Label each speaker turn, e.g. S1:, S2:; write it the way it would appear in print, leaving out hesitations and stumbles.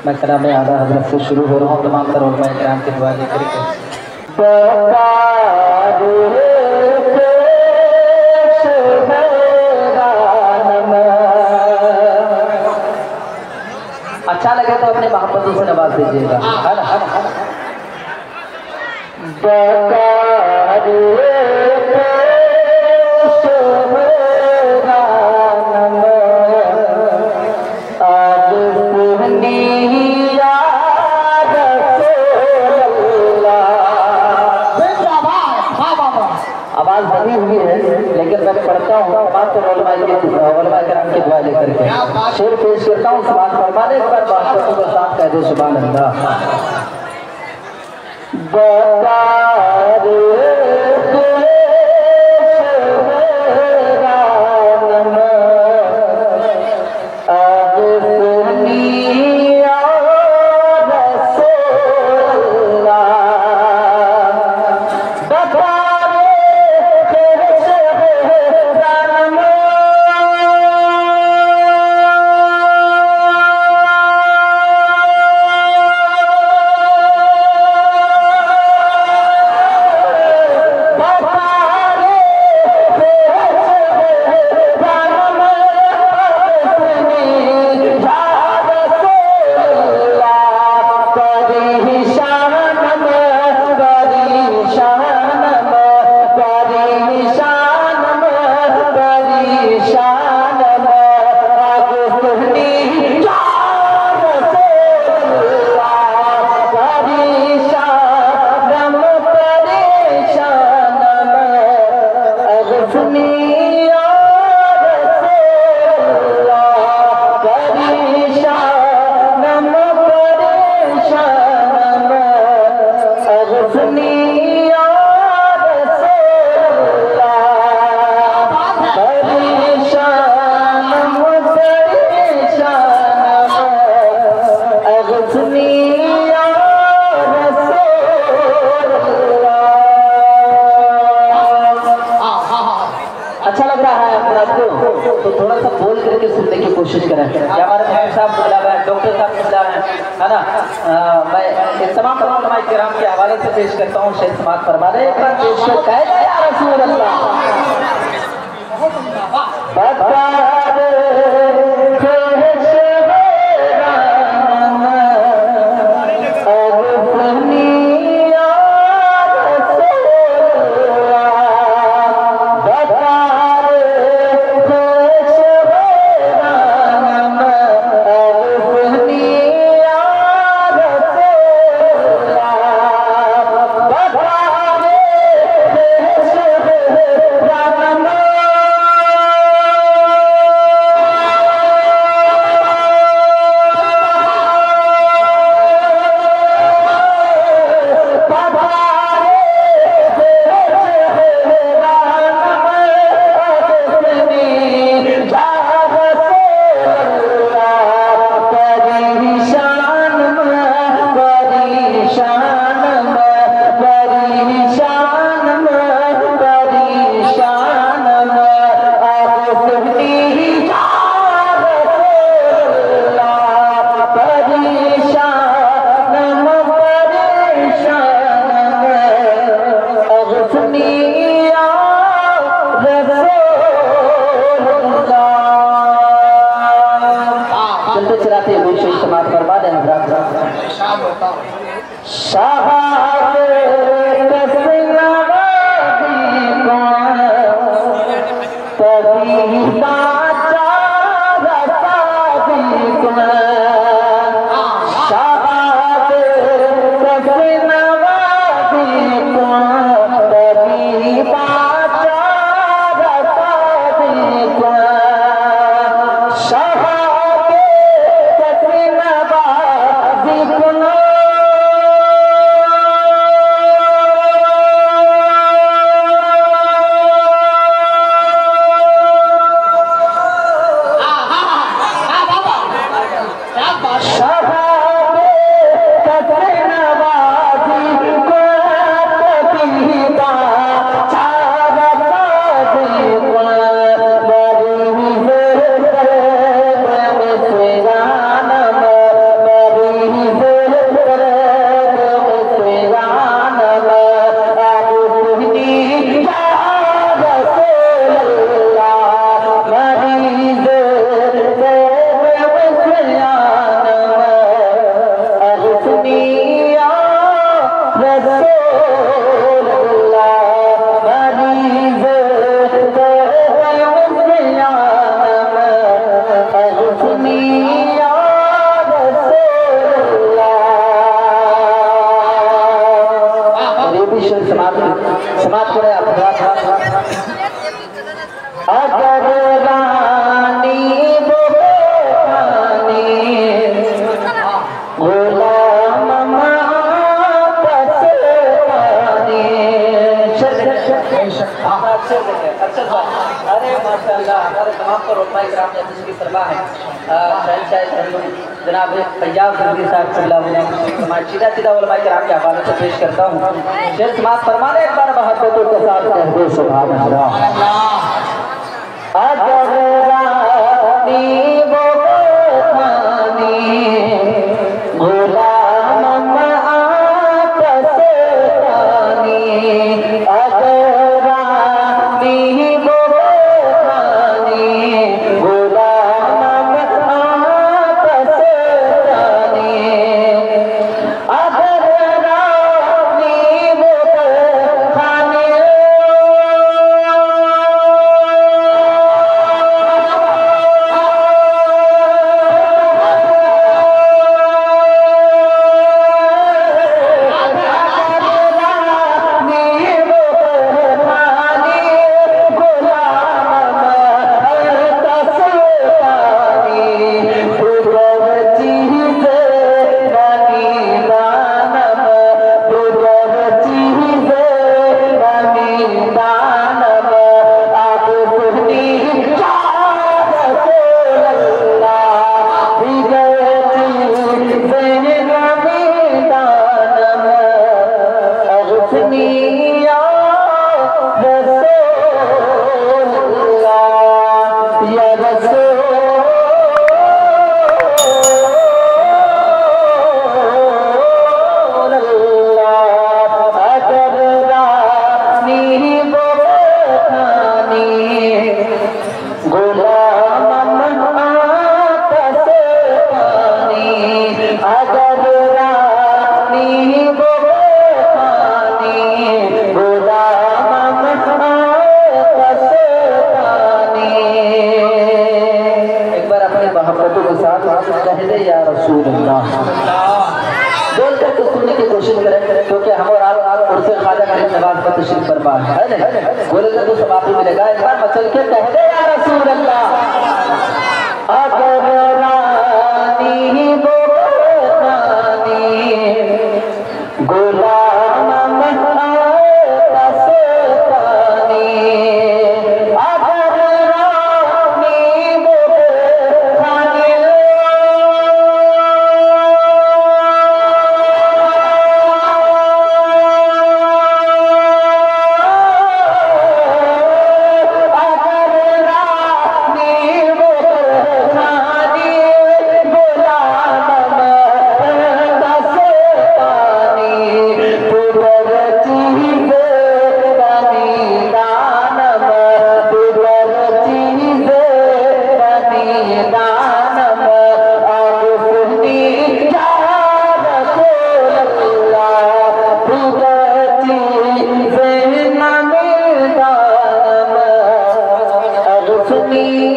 S1: मैं कलाम आला हज़रत से शुरू हो रहा हूँ। तमाम तर उलमा इकराम की दुआ लेकर अच्छा लगे तो अपने मोहब्बतों से नवाज दीजिएगा। आवाज बनी हुई है लेकिन मैं पढ़ता हूँ बात तो उलमा किराम की दुआ लेकर के शेर पेश करता हूँ। समाज फरमाने के बाद बात को साथ कह दो सुभान अल्लाह। अच्छा लग रहा है आपको तो थोड़ा सा बोल करके सुनने की कोशिश करें। हमारे भाई साहब बुला रहे हैं, डॉक्टर साहब बुला रहे हैं, है ना। मैं इस तमाम किराम के हवाले से पेश करता हूँ। शेख समाज फरमाने एक बार पेश कर कहे या रसूल अल्लाह समाप्त करें आप। अगर रानी बोलानी गुलाम अरे माशाअल्लाह हमारे तमाम पर उलमा इकराम ने जिसकी परवाह है जनाब फैयाज नबी साहब सीधा सीधा उलमा इकराम के हवाले से पेश करता हूँ। शेर समाज फरमाने एक बार मोहब्बतों के साथ कह दो सुभान अल्लाह। अगर रानी बोलानी गुलाम आपसतानी अगर रानी बोलानी गुलाम आपसतानी अगर रानी बोलानी बोल करके सुनने की कोशिश करें क्योंकि हम और आप उनसे ख्वाजा गरीब नवाज का तशरीफ फरमा है ना। बोलेंगे तो समाप्ति मिलेगा। एक बार मचल के कह दे या रसूल अल्लाह। अगर रानी बोलानी गुलाम आपसतानी अगर रानी बोलानी me